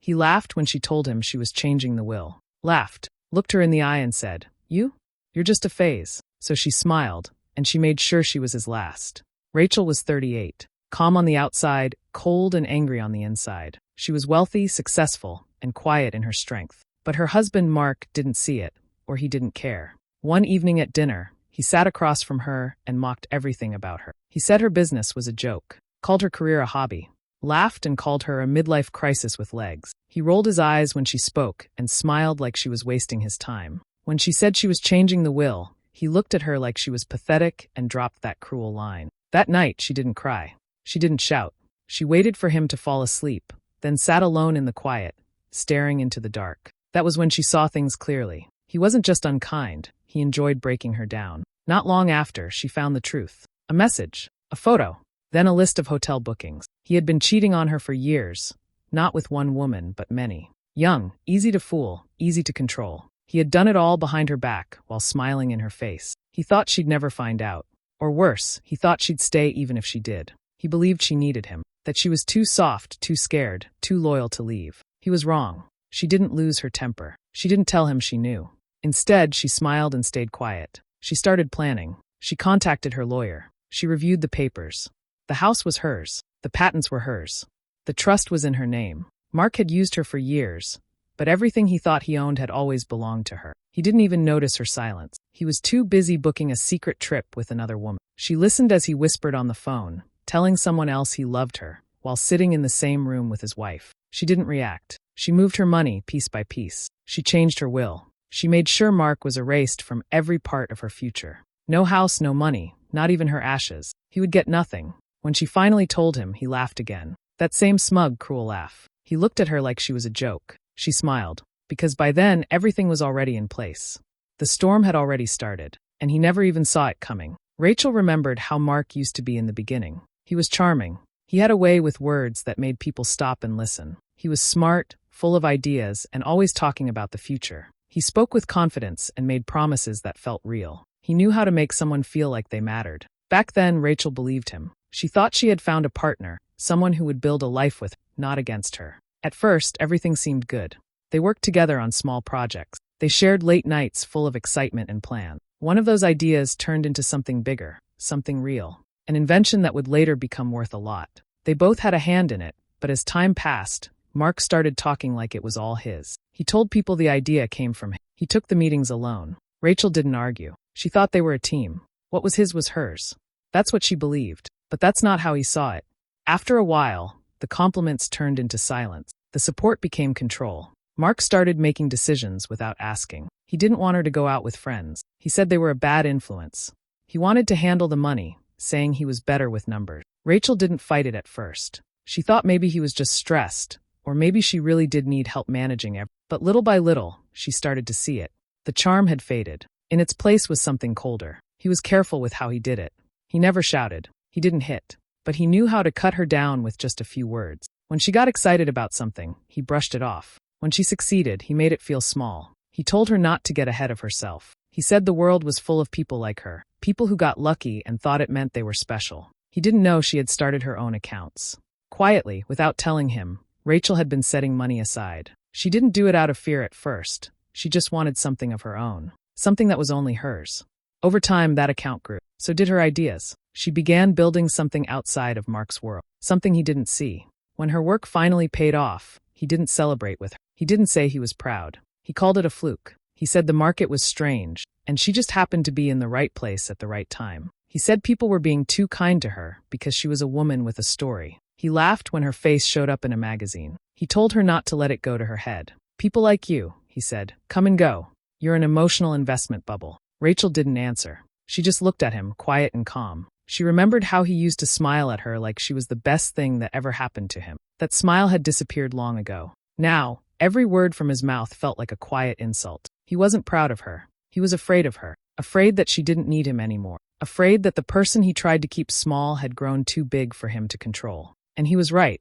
He laughed when she told him she was changing the will. Laughed, looked her in the eye and said, "You? You're just a phase." So she smiled, and she made sure she was his last. Rachel was 38, calm on the outside, cold and angry on the inside. She was wealthy, successful, and quiet in her strength. But her husband Mark didn't see it, or he didn't care. One evening at dinner, he sat across from her and mocked everything about her. He said her business was a joke, called her career a hobby, laughed and called her a midlife crisis with legs. He rolled his eyes when she spoke and smiled like she was wasting his time. When she said she was changing the will, he looked at her like she was pathetic and dropped that cruel line. That night, she didn't cry. She didn't shout. She waited for him to fall asleep, then sat alone in the quiet, staring into the dark. That was when she saw things clearly. He wasn't just unkind, he enjoyed breaking her down. Not long after, she found the truth. A message, a photo, then a list of hotel bookings. He had been cheating on her for years, not with one woman, but many. Young, easy to fool, easy to control. He had done it all behind her back, while smiling in her face. He thought she'd never find out. Or worse, he thought she'd stay even if she did. He believed she needed him, that she was too soft, too scared, too loyal to leave. He was wrong. She didn't lose her temper. She didn't tell him she knew. Instead, she smiled and stayed quiet. She started planning. She contacted her lawyer. She reviewed the papers. The house was hers. The patents were hers. The trust was in her name. Mark had used her for years, but everything he thought he owned had always belonged to her. He didn't even notice her silence. He was too busy booking a secret trip with another woman. She listened as he whispered on the phone, telling someone else he loved her, while sitting in the same room with his wife. She didn't react. She moved her money piece by piece. She changed her will. She made sure Mark was erased from every part of her future. No house, no money, not even her ashes. He would get nothing. When she finally told him, he laughed again. That same smug, cruel laugh. He looked at her like she was a joke. She smiled, because by then everything was already in place. The storm had already started, and he never even saw it coming. Rachel remembered how Mark used to be in the beginning. He was charming. He had a way with words that made people stop and listen. He was smart, full of ideas, and always talking about the future. He spoke with confidence and made promises that felt real. He knew how to make someone feel like they mattered. Back then, Rachel believed him. She thought she had found a partner, someone who would build a life with her, not against her. At first, everything seemed good. They worked together on small projects. They shared late nights full of excitement and plans. One of those ideas turned into something bigger, something real, an invention that would later become worth a lot. They both had a hand in it, but as time passed, Mark started talking like it was all his. He told people the idea came from him. He took the meetings alone. Rachel didn't argue. She thought they were a team. What was his was hers. That's what she believed, but that's not how he saw it. After a while, the compliments turned into silence. The support became control. Mark started making decisions without asking. He didn't want her to go out with friends. He said they were a bad influence. He wanted to handle the money, saying he was better with numbers. Rachel didn't fight it at first. She thought maybe he was just stressed, or maybe she really did need help managing everything. But little by little, she started to see it. The charm had faded. In its place was something colder. He was careful with how he did it. He never shouted. He didn't hit. But he knew how to cut her down with just a few words. When she got excited about something, he brushed it off. When she succeeded, he made it feel small. He told her not to get ahead of herself. He said the world was full of people like her, people who got lucky and thought it meant they were special. He didn't know she had started her own accounts. Quietly, without telling him, Rachel had been setting money aside. She didn't do it out of fear at first. She just wanted something of her own, something that was only hers. Over time, that account grew. So did her ideas. She began building something outside of Mark's world, something he didn't see. When her work finally paid off, he didn't celebrate with her. He didn't say he was proud. He called it a fluke. He said the market was strange, and she just happened to be in the right place at the right time. He said people were being too kind to her because she was a woman with a story. He laughed when her face showed up in a magazine. He told her not to let it go to her head. People like you, he said, come and go. You're an emotional investment bubble. Rachel didn't answer. She just looked at him, quiet and calm. She remembered how he used to smile at her like she was the best thing that ever happened to him. That smile had disappeared long ago. Now, every word from his mouth felt like a quiet insult. He wasn't proud of her. He was afraid of her. Afraid that she didn't need him anymore. Afraid that the person he tried to keep small had grown too big for him to control. And he was right.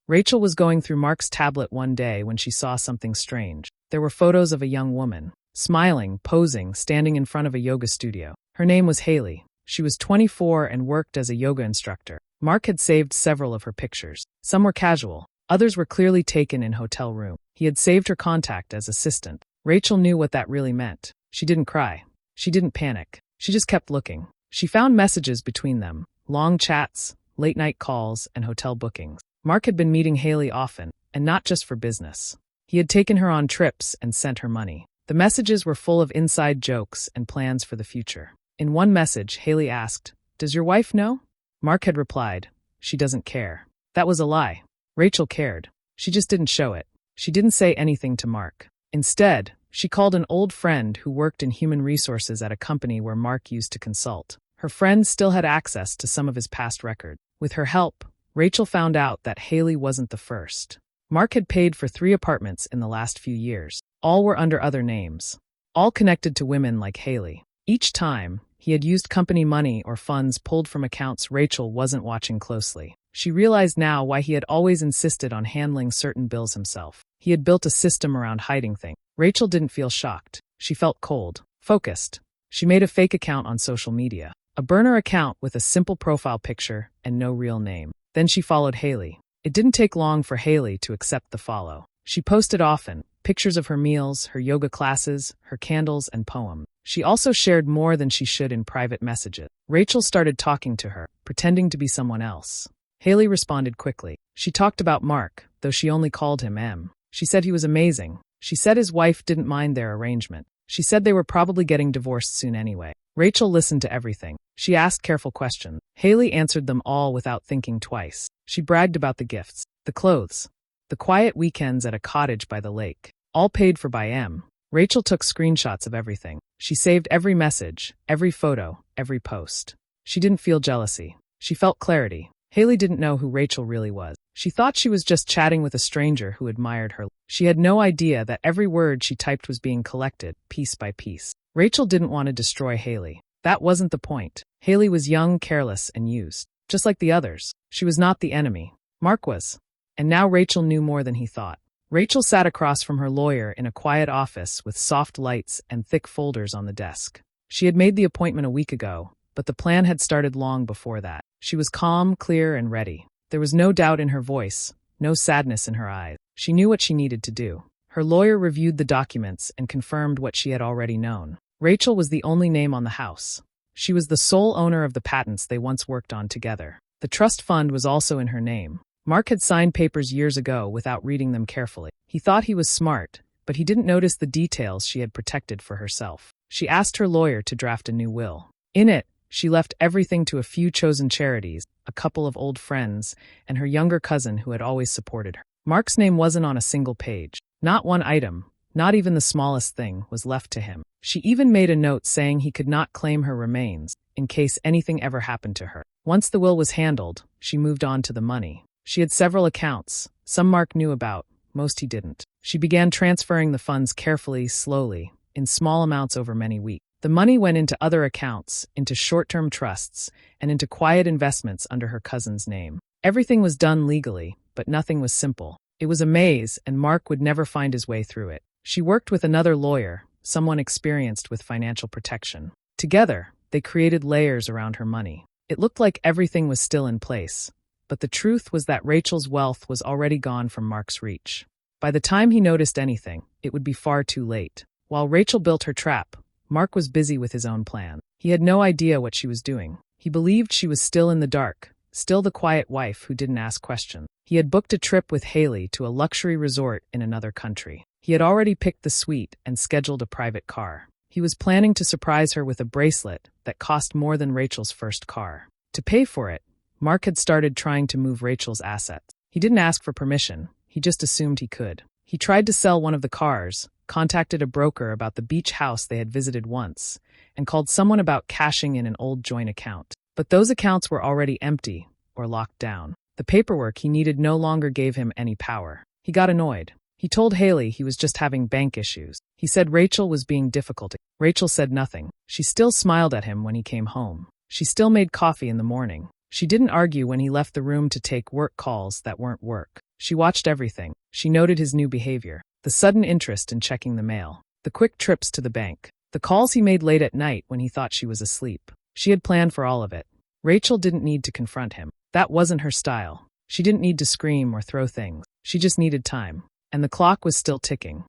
Rachel was going through Mark's tablet one day when she saw something strange. There were photos of a young woman, smiling, posing, standing in front of a yoga studio. Her name was Haley. She was 24 and worked as a yoga instructor. Mark had saved several of her pictures. Some were casual, Others were clearly taken in hotel room. He had saved her contact as assistant. Rachel knew what that really meant. She didn't cry. She didn't panic. She just kept looking. She found messages between them, long chats, late-night calls, and hotel bookings. Mark had been meeting Haley often, and not just for business. He had taken her on trips and sent her money. The messages were full of inside jokes and plans for the future. In one message, Haley asked, "Does your wife know?" Mark had replied, "She doesn't care." That was a lie. Rachel cared. She just didn't show it. She didn't say anything to Mark. Instead, she called an old friend who worked in human resources at a company where Mark used to consult. Her friend still had access to some of his past records. With her help, Rachel found out that Haley wasn't the first. Mark had paid for 3 apartments in the last few years. All were under other names. All connected to women like Haley. Each time, he had used company money or funds pulled from accounts Rachel wasn't watching closely. She realized now why he had always insisted on handling certain bills himself. He had built a system around hiding things. Rachel didn't feel shocked. She felt cold, focused. She made a fake account on social media. A burner account with a simple profile picture and no real name. Then she followed Haley. It didn't take long for Haley to accept the follow. She posted often, pictures of her meals, her yoga classes, her candles, and poems. She also shared more than she should in private messages. Rachel started talking to her, pretending to be someone else. Haley responded quickly. She talked about Mark, though she only called him M. She said he was amazing. She said his wife didn't mind their arrangement. She said they were probably getting divorced soon anyway. Rachel listened to everything. She asked careful questions. Haley answered them all without thinking twice. She bragged about the gifts, the clothes, the quiet weekends at a cottage by the lake, all paid for by M. Rachel took screenshots of everything. She saved every message, every photo, every post. She didn't feel jealousy. She felt clarity. Haley didn't know who Rachel really was. She thought she was just chatting with a stranger who admired her. She had no idea that every word she typed was being collected, piece by piece. Rachel didn't want to destroy Haley. That wasn't the point. Haley was young, careless, and used. Just like the others. She was not the enemy. Mark was. And now Rachel knew more than he thought. Rachel sat across from her lawyer in a quiet office with soft lights and thick folders on the desk. She had made the appointment a week ago, but the plan had started long before that. She was calm, clear, and ready. There was no doubt in her voice, no sadness in her eyes. She knew what she needed to do. Her lawyer reviewed the documents and confirmed what she had already known. Rachel was the only name on the house. She was the sole owner of the patents they once worked on together. The trust fund was also in her name. Mark had signed papers years ago without reading them carefully. He thought he was smart, but he didn't notice the details she had protected for herself. She asked her lawyer to draft a new will. In it, she left everything to a few chosen charities, a couple of old friends, and her younger cousin who had always supported her. Mark's name wasn't on a single page. Not one item, not even the smallest thing, was left to him. She even made a note saying he could not claim her remains, in case anything ever happened to her. Once the will was handled, she moved on to the money. She had several accounts. Some Mark knew about, most he didn't. She began transferring the funds carefully, slowly, in small amounts over many weeks. The money went into other accounts, into short-term trusts, and into quiet investments under her cousin's name. Everything was done legally, but nothing was simple. It was a maze, and Mark would never find his way through it. She worked with another lawyer, someone experienced with financial protection. Together, they created layers around her money. It looked like everything was still in place, but the truth was that Rachel's wealth was already gone from Mark's reach. By the time he noticed anything, it would be far too late. While Rachel built her trap, Mark was busy with his own plan. He had no idea what she was doing. He believed she was still in the dark, still the quiet wife who didn't ask questions. He had booked a trip with Haley to a luxury resort in another country. He had already picked the suite and scheduled a private car. He was planning to surprise her with a bracelet that cost more than Rachel's first car. To pay for it, Mark had started trying to move Rachel's assets. He didn't ask for permission. He just assumed he could. He tried to sell one of the cars, contacted a broker about the beach house they had visited once, and called someone about cashing in an old joint account. But those accounts were already empty or locked down. The paperwork he needed no longer gave him any power. He got annoyed. He told Haley he was just having bank issues. He said Rachel was being difficult. Rachel said nothing. She still smiled at him when he came home. She still made coffee in the morning. She didn't argue when he left the room to take work calls that weren't work. She watched everything. She noted his new behavior, the sudden interest in checking the mail, the quick trips to the bank, the calls he made late at night when he thought she was asleep. She had planned for all of it. Rachel didn't need to confront him. That wasn't her style. She didn't need to scream or throw things. She just needed time. And the clock was still ticking.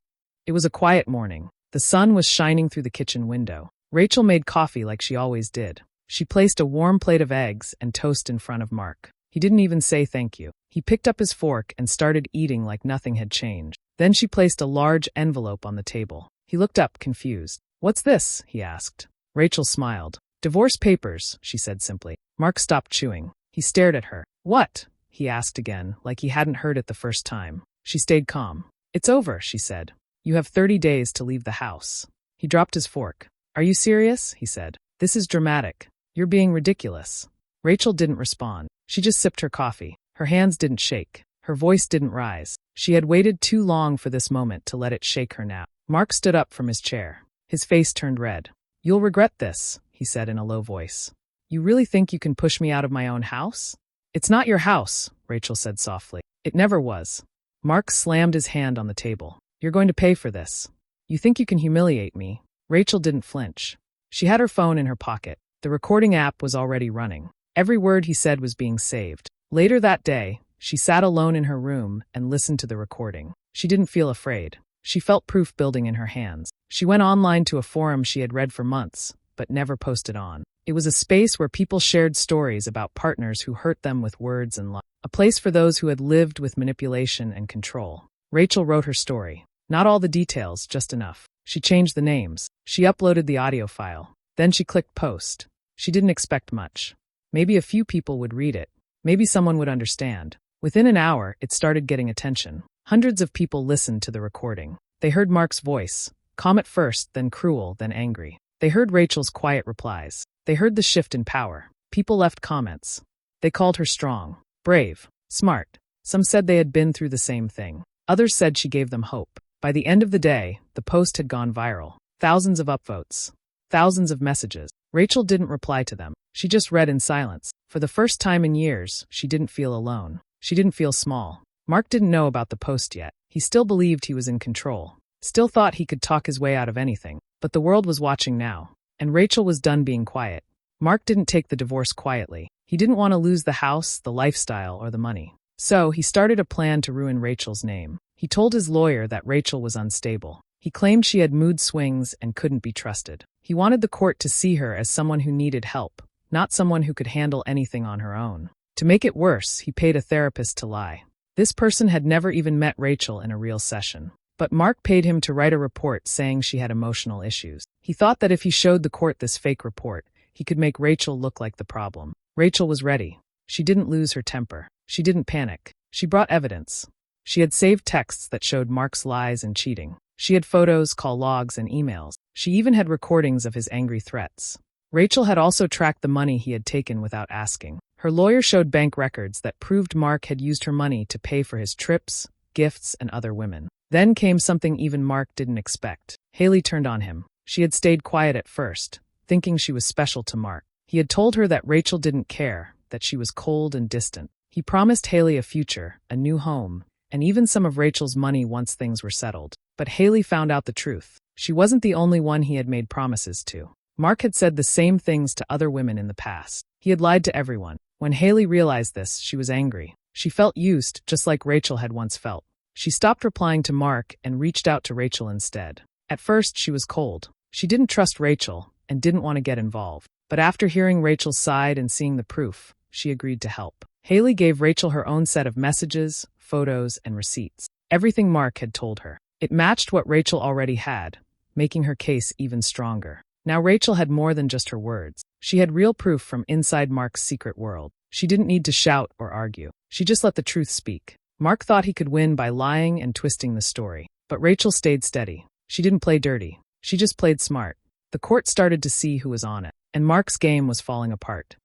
It was a quiet morning. The sun was shining through the kitchen window. Rachel made coffee like she always did. She placed a warm plate of eggs and toast in front of Mark. He didn't even say thank you. He picked up his fork and started eating like nothing had changed. Then she placed a large envelope on the table. He looked up, confused. "What's this?" he asked. Rachel smiled. "Divorce papers," she said simply. Mark stopped chewing. He stared at her. "What?" he asked again, like he hadn't heard it the first time. She stayed calm. "It's over," she said. "You have 30 days to leave the house." He dropped his fork. "Are you serious?" he said. "This is dramatic. You're being ridiculous." Rachel didn't respond. She just sipped her coffee. Her hands didn't shake. Her voice didn't rise. She had waited too long for this moment to let it shake her now. Mark stood up from his chair. His face turned red. "You'll regret this," he said in a low voice. "You really think you can push me out of my own house?" "It's not your house," Rachel said softly. "It never was." Mark slammed his hand on the table. "You're going to pay for this. You think you can humiliate me?" Rachel didn't flinch. She had her phone in her pocket. The recording app was already running. Every word he said was being saved. Later that day, she sat alone in her room and listened to the recording. She didn't feel afraid. She felt proof building in her hands. She went online to a forum she had read for months, but never posted on. It was a space where people shared stories about partners who hurt them with words and lies. A place for those who had lived with manipulation and control. Rachel wrote her story. Not all the details, just enough. She changed the names. She uploaded the audio file. Then she clicked post. She didn't expect much. Maybe a few people would read it. Maybe someone would understand. Within an hour, it started getting attention. Hundreds of people listened to the recording. They heard Mark's voice, calm at first, then cruel, then angry. They heard Rachel's quiet replies. They heard the shift in power. People left comments. They called her strong, brave, smart. Some said they had been through the same thing. Others said she gave them hope. By the end of the day, the post had gone viral. Thousands of upvotes. Thousands of messages. Rachel didn't reply to them. She just read in silence. For the first time in years, she didn't feel alone. She didn't feel small. Mark didn't know about the post yet. He still believed he was in control. Still thought he could talk his way out of anything. But the world was watching now. And Rachel was done being quiet. Mark didn't take the divorce quietly. He didn't want to lose the house, the lifestyle, or the money. So, he started a plan to ruin Rachel's name. He told his lawyer that Rachel was unstable. He claimed she had mood swings and couldn't be trusted. He wanted the court to see her as someone who needed help, not someone who could handle anything on her own. To make it worse, he paid a therapist to lie. This person had never even met Rachel in a real session. But Mark paid him to write a report saying she had emotional issues. He thought that if he showed the court this fake report, he could make Rachel look like the problem. Rachel was ready. She didn't lose her temper. She didn't panic. She brought evidence. She had saved texts that showed Mark's lies and cheating. She had photos, call logs, and emails. She even had recordings of his angry threats. Rachel had also tracked the money he had taken without asking. Her lawyer showed bank records that proved Mark had used her money to pay for his trips, gifts, and other women. Then came something even Mark didn't expect. Haley turned on him. She had stayed quiet at first, thinking she was special to Mark. He had told her that Rachel didn't care, that she was cold and distant. He promised Haley a future, a new home, and even some of Rachel's money once things were settled. But Haley found out the truth. She wasn't the only one he had made promises to. Mark had said the same things to other women in the past. He had lied to everyone. When Haley realized this, she was angry. She felt used, just like Rachel had once felt. She stopped replying to Mark and reached out to Rachel instead. At first, she was cold. She didn't trust Rachel and didn't want to get involved. But after hearing Rachel's side and seeing the proof, she agreed to help. Haley gave Rachel her own set of messages, photos, and receipts. Everything Mark had told her. It matched what Rachel already had, making her case even stronger. Now Rachel had more than just her words. She had real proof from inside Mark's secret world. She didn't need to shout or argue. She just let the truth speak. Mark thought he could win by lying and twisting the story. But Rachel stayed steady. She didn't play dirty. She just played smart. The court started to see who was on it, and Mark's game was falling apart.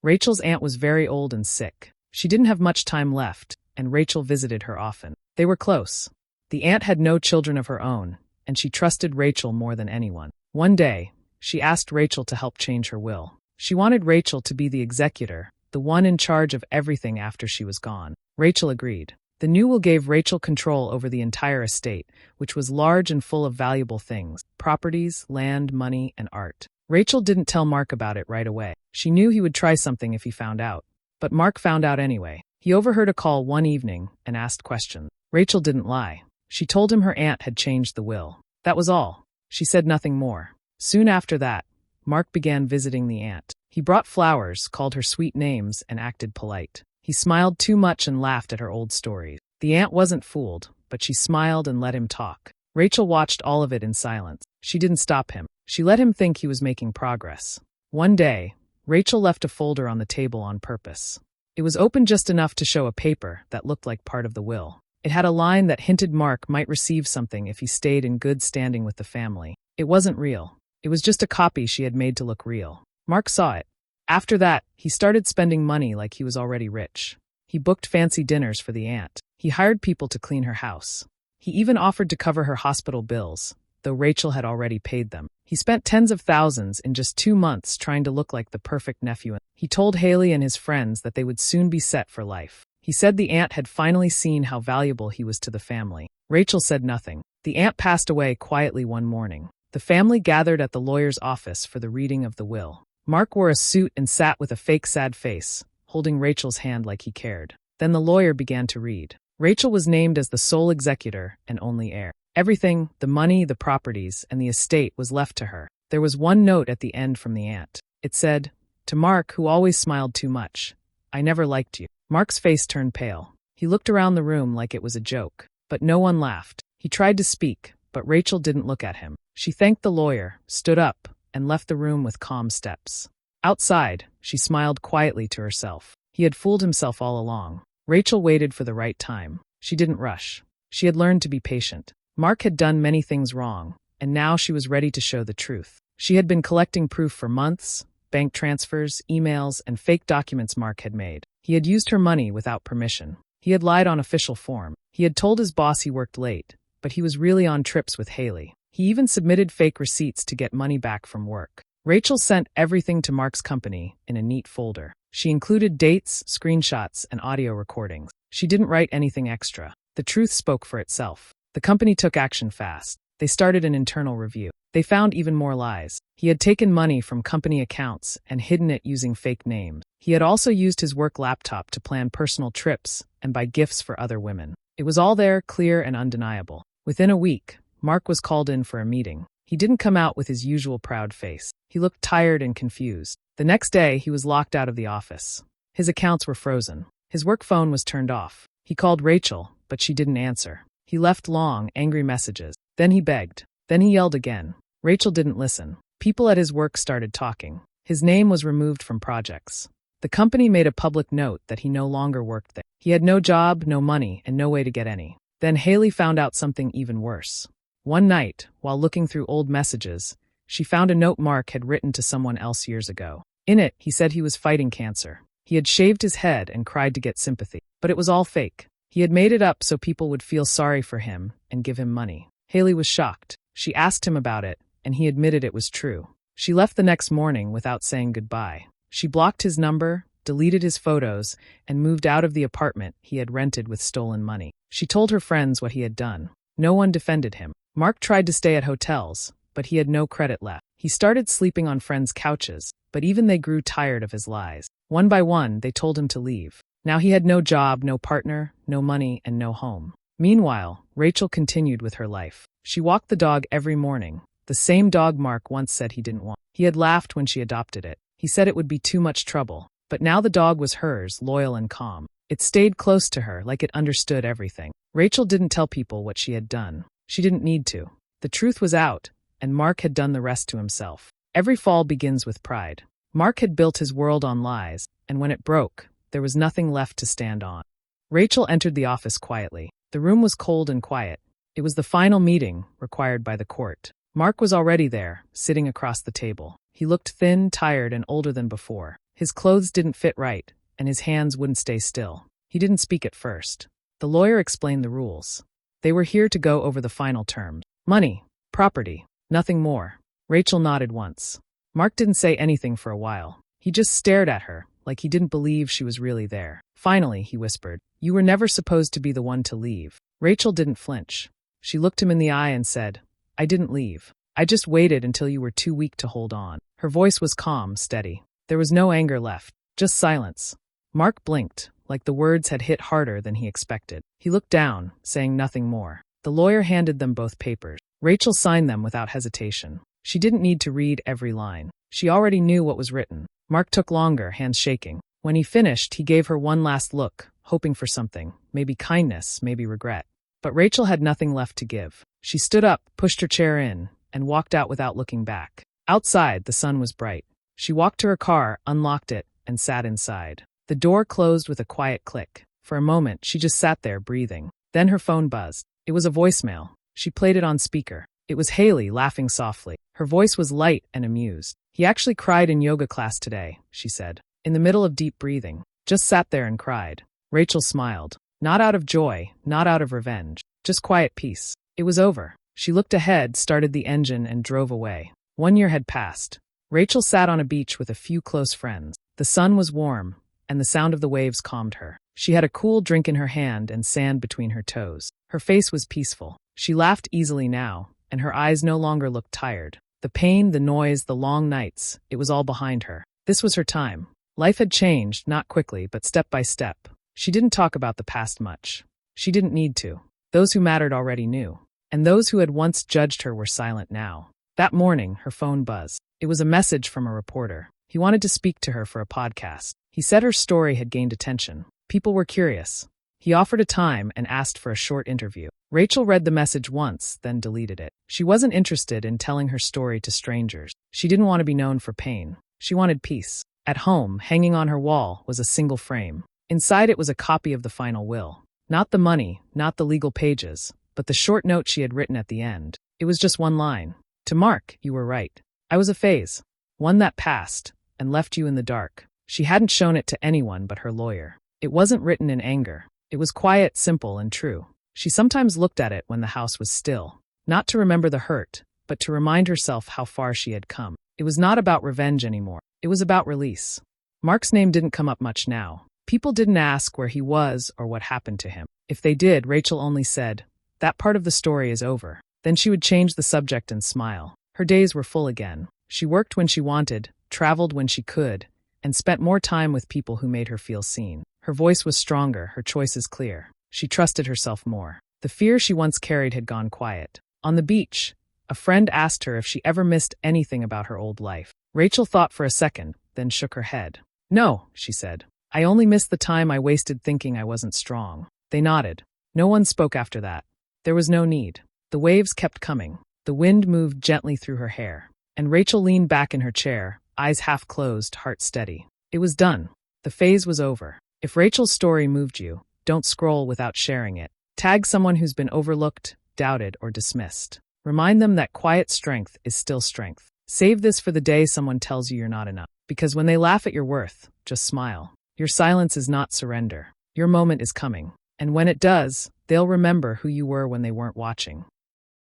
Rachel's aunt was very old and sick. She didn't have much time left, and Rachel visited her often. They were close. The aunt had no children of her own, and she trusted Rachel more than anyone. One day, she asked Rachel to help change her will. She wanted Rachel to be the executor, the one in charge of everything after she was gone. Rachel agreed. The new will gave Rachel control over the entire estate, which was large and full of valuable things: properties, land, money, and art. Rachel didn't tell Mark about it right away. She knew he would try something if he found out. But Mark found out anyway. He overheard a call one evening and asked questions. Rachel didn't lie. She told him her aunt had changed the will. That was all. She said nothing more. Soon after that, Mark began visiting the aunt. He brought flowers, called her sweet names, and acted polite. He smiled too much and laughed at her old stories. The aunt wasn't fooled, but she smiled and let him talk. Rachel watched all of it in silence. She didn't stop him. She let him think he was making progress. One day, Rachel left a folder on the table on purpose. It was open just enough to show a paper that looked like part of the will. It had a line that hinted Mark might receive something if he stayed in good standing with the family. It wasn't real. It was just a copy she had made to look real. Mark saw it. After that, he started spending money like he was already rich. He booked fancy dinners for the aunt. He hired people to clean her house. He even offered to cover her hospital bills, though Rachel had already paid them. He spent tens of thousands in just 2 months trying to look like the perfect nephew. He told Haley and his friends that they would soon be set for life. He said the aunt had finally seen how valuable he was to the family. Rachel said nothing. The aunt passed away quietly one morning. The family gathered at the lawyer's office for the reading of the will. Mark wore a suit and sat with a fake sad face, holding Rachel's hand like he cared. Then the lawyer began to read. Rachel was named as the sole executor and only heir. Everything, the money, the properties, and the estate was left to her. There was one note at the end from the aunt. It said, "To Mark, who always smiled too much, I never liked you." Mark's face turned pale. He looked around the room like it was a joke, but no one laughed. He tried to speak, but Rachel didn't look at him. She thanked the lawyer, stood up, and left the room with calm steps. Outside, she smiled quietly to herself. He had fooled himself all along. Rachel waited for the right time. She didn't rush. She had learned to be patient. Mark had done many things wrong, and now she was ready to show the truth. She had been collecting proof for months, bank transfers, emails, and fake documents Mark had made. He had used her money without permission. He had lied on official form. He had told his boss he worked late, but he was really on trips with Haley. He even submitted fake receipts to get money back from work. Rachel sent everything to Mark's company in a neat folder. She included dates, screenshots, and audio recordings. She didn't write anything extra. The truth spoke for itself. The company took action fast. They started an internal review. They found even more lies. He had taken money from company accounts and hidden it using fake names. He had also used his work laptop to plan personal trips and buy gifts for other women. It was all there, clear and undeniable. Within a week, Mark was called in for a meeting. He didn't come out with his usual proud face. He looked tired and confused. The next day, he was locked out of the office. His accounts were frozen. His work phone was turned off. He called Rachel, but she didn't answer. He left long, angry messages. Then he begged. Then he yelled again. Rachel didn't listen. People at his work started talking. His name was removed from projects. The company made a public note that he no longer worked there. He had no job, no money, and no way to get any. Then Haley found out something even worse. One night, while looking through old messages, she found a note Mark had written to someone else years ago. In it, he said he was fighting cancer. He had shaved his head and cried to get sympathy. But it was all fake. He had made it up so people would feel sorry for him and give him money. Haley was shocked. She asked him about it, and he admitted it was true. She left the next morning without saying goodbye. She blocked his number, deleted his photos, and moved out of the apartment he had rented with stolen money. She told her friends what he had done. No one defended him. Mark tried to stay at hotels, but he had no credit left. He started sleeping on friends' couches, but even they grew tired of his lies. One by one, they told him to leave. Now he had no job, no partner, no money, and no home. Meanwhile, Rachel continued with her life. She walked the dog every morning, the same dog Mark once said he didn't want. He had laughed when she adopted it. He said it would be too much trouble. But now the dog was hers, loyal and calm. It stayed close to her, like it understood everything. Rachel didn't tell people what she had done. She didn't need to. The truth was out, and Mark had done the rest to himself. Every fall begins with pride. Mark had built his world on lies, and when it broke, there was nothing left to stand on. Rachel entered the office quietly. The room was cold and quiet. It was the final meeting, required by the court. Mark was already there, sitting across the table. He looked thin, tired, and older than before. His clothes didn't fit right, and his hands wouldn't stay still. He didn't speak at first. The lawyer explained the rules. They were here to go over the final terms. Money, property, nothing more. Rachel nodded once. Mark didn't say anything for a while. He just stared at her, like he didn't believe she was really there. Finally, he whispered, "You were never supposed to be the one to leave." Rachel didn't flinch. She looked him in the eye and said, "I didn't leave. I just waited until you were too weak to hold on." Her voice was calm, steady. There was no anger left, just silence. Mark blinked, like the words had hit harder than he expected. He looked down, saying nothing more. The lawyer handed them both papers. Rachel signed them without hesitation. She didn't need to read every line. She already knew what was written. Mark took longer, hands shaking. When he finished, he gave her one last look, hoping for something, maybe kindness, maybe regret. But Rachel had nothing left to give. She stood up, pushed her chair in, and walked out without looking back. Outside, the sun was bright. She walked to her car, unlocked it, and sat inside. The door closed with a quiet click. For a moment, she just sat there, breathing. Then her phone buzzed. It was a voicemail. She played it on speaker. It was Haley, laughing softly. Her voice was light and amused. "He actually cried in yoga class today," she said, in the middle of deep breathing. "Just sat there and cried." Rachel smiled. Not out of joy, not out of revenge. Just quiet peace. It was over. She looked ahead, started the engine, and drove away. 1 year had passed. Rachel sat on a beach with a few close friends. The sun was warm, and the sound of the waves calmed her. She had a cool drink in her hand and sand between her toes. Her face was peaceful. She laughed easily now, and her eyes no longer looked tired. The pain, the noise, the long nights, it was all behind her. This was her time. Life had changed, not quickly, but step by step. She didn't talk about the past much. She didn't need to. Those who mattered already knew. And those who had once judged her were silent now. That morning, her phone buzzed. It was a message from a reporter. He wanted to speak to her for a podcast. He said her story had gained attention. People were curious. He offered a time and asked for a short interview. Rachel read the message once, then deleted it. She wasn't interested in telling her story to strangers. She didn't want to be known for pain. She wanted peace. At home, hanging on her wall, was a single frame. Inside it was a copy of the final will. Not the money, not the legal pages, but the short note she had written at the end. It was just one line. "To Mark, you were right. I was a phase. One that passed, and left you in the dark." She hadn't shown it to anyone but her lawyer. It wasn't written in anger. It was quiet, simple, and true. She sometimes looked at it when the house was still. Not to remember the hurt, but to remind herself how far she had come. It was not about revenge anymore. It was about release. Mark's name didn't come up much now. People didn't ask where he was or what happened to him. If they did, Rachel only said, "That part of the story is over." Then she would change the subject and smile. Her days were full again. She worked when she wanted, traveled when she could, and spent more time with people who made her feel seen. Her voice was stronger, her choices clear. She trusted herself more. The fear she once carried had gone quiet. On the beach, a friend asked her if she ever missed anything about her old life. Rachel thought for a second, then shook her head. "No," she said. "I only miss the time I wasted thinking I wasn't strong." They nodded. No one spoke after that. There was no need. The waves kept coming. The wind moved gently through her hair. And Rachel leaned back in her chair, eyes half closed, heart steady. It was done. The phase was over. If Rachel's story moved you, don't scroll without sharing it. Tag someone who's been overlooked, doubted, or dismissed. Remind them that quiet strength is still strength. Save this for the day someone tells you you're not enough. Because when they laugh at your worth, just smile. Your silence is not surrender. Your moment is coming. And when it does, they'll remember who you were when they weren't watching.